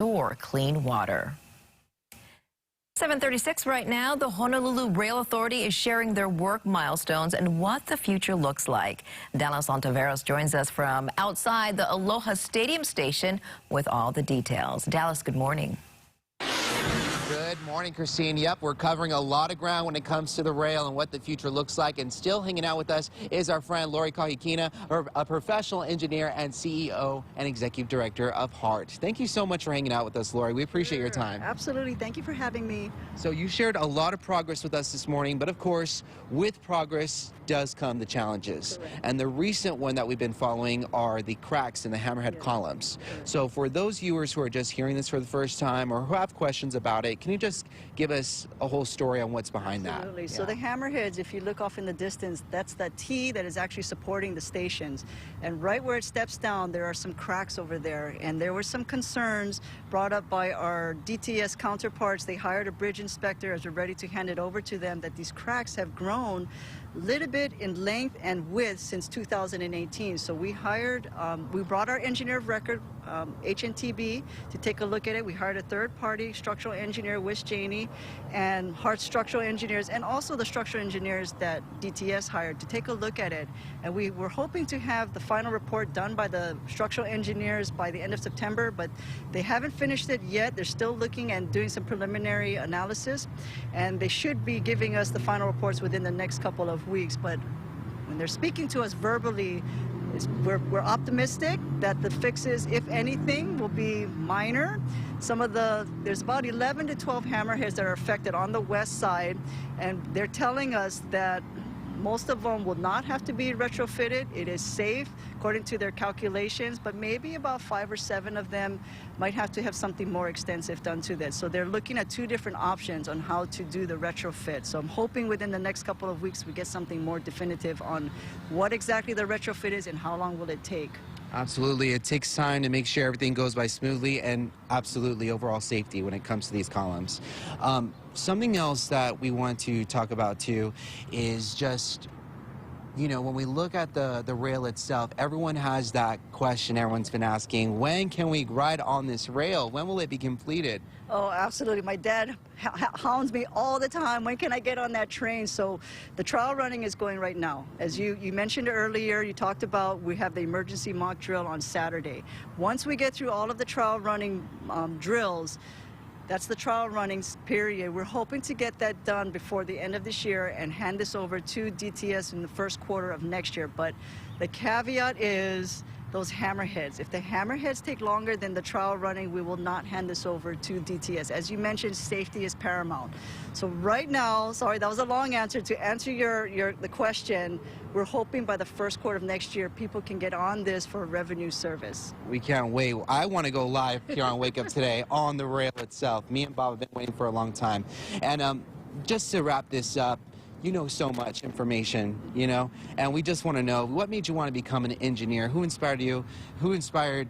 store clean water. 7:36 right now. The Honolulu Rail Authority is sharing their work milestones and what the future looks like. Dallas Ontiveros joins us from outside the Aloha Stadium station with all the details. Dallas, good morning. Good morning, Christine. Yep, we're covering a lot of ground when it comes to the rail and what the future looks like. And still hanging out with us is our friend Lori Kahikina, a professional engineer and CEO and executive director of HART. Thank you so much for hanging out with us, Lori. We appreciate your time. Absolutely. Thank you for having me. So you shared a lot of progress with us this morning, but of course, with progress does come the challenges. Correct. And the recent one that we've been following are the cracks in the hammerhead columns. So for those viewers who are just hearing this for the first time or who have questions about it, can you just give us a whole story on what's behind Absolutely. that? So the hammerheads, if you look off in the distance, that's the T that is actually supporting the stations. And right where it steps down, there are some cracks over there. And there were some concerns brought up by our DTS counterparts. They hired a bridge inspector as we're ready to hand it over to them, that these cracks have grown a little bit in length and width since 2018. So we brought our engineer of record, HNTB, to take a look at it. We hired a third-party structural engineer, Wish Janey, and HART structural engineers, and also the structural engineers that DTS hired to take a look at it. And we were hoping to have the final report done by the structural engineers by the end of September, but they haven't finished it yet. They're still looking and doing some preliminary analysis, and they should be giving us the final reports within the next couple of weeks. But when they're speaking to us verbally, we're optimistic that the fixes, if anything, will be minor. There's about 11 to 12 hammerheads that are affected on the west side, and they're telling us that most of them will not have to be retrofitted. It is safe according to their calculations, but maybe about 5 or 7 of them might have to have something more extensive done to this. So they're looking at 2 different options on how to do the retrofit. So I'm hoping within the next couple of weeks we get something more definitive on what exactly the retrofit is and how long will it take. Absolutely. It takes time to make sure everything goes by smoothly, and absolutely overall safety when it comes to these columns. Something else that we want to talk about too is just, when we look at the rail itself, everyone has that question everyone's been asking: when can we ride on this rail? When will it be completed? Oh, absolutely. My dad hounds me all the time. When can I get on that train? So the trial running is going right now. As you mentioned earlier, you talked about, we have the emergency mock drill on Saturday. Once we get through all of the trial running drills, that's the trial running period. We're hoping to get that done before the end of this year and hand this over to DTS in the first quarter of next year. But the caveat is those hammerheads. If the hammerheads take longer than the trial running, we will not hand this over to DTS. As you mentioned, safety is paramount. So right now, sorry, that was a long answer. To answer the question, we're hoping by the first quarter of next year, people can get on this for revenue service. We can't wait. I want to go live here on Wake Up Today on the rail itself. Me and Bob have been waiting for a long time. And just to wrap this up, you know so much information, and we just want to know, what made you want to become an engineer? Who inspired you? Who inspired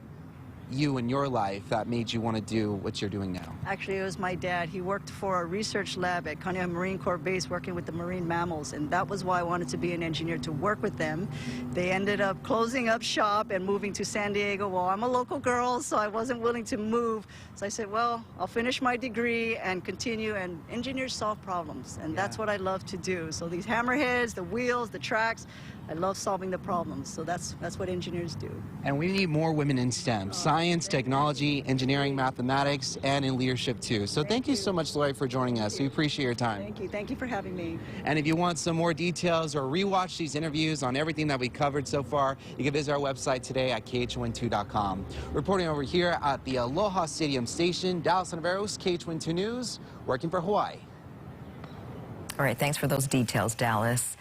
you in your life that made you want to do what you're doing now? Actually, it was my dad. He worked for a research lab at Kaneohe Marine Corps Base working with the marine mammals, and that was why I wanted to be an engineer, to work with them. They ended up closing up shop and moving to San Diego. Well, I'm a local girl, so I wasn't willing to move. So I said, well, I'll finish my degree and continue, and engineers solve problems, and that's what I love to do. So these hammerheads, the wheels, the tracks, I love solving the problems. So that's what engineers do. And we need more women in STEM: science, technology, engineering, mathematics, and in leadership too. So thank you so much, Lori, for joining us. We appreciate your time. Thank you. Thank you for having me. And if you want some more details or rewatch these interviews on everything that we covered so far, you can visit our website today at KHON2.com. Reporting over here at the Aloha Stadium station, Dallas Ontiveros, KHON2 News, working for Hawaii. All right, thanks for those details, Dallas.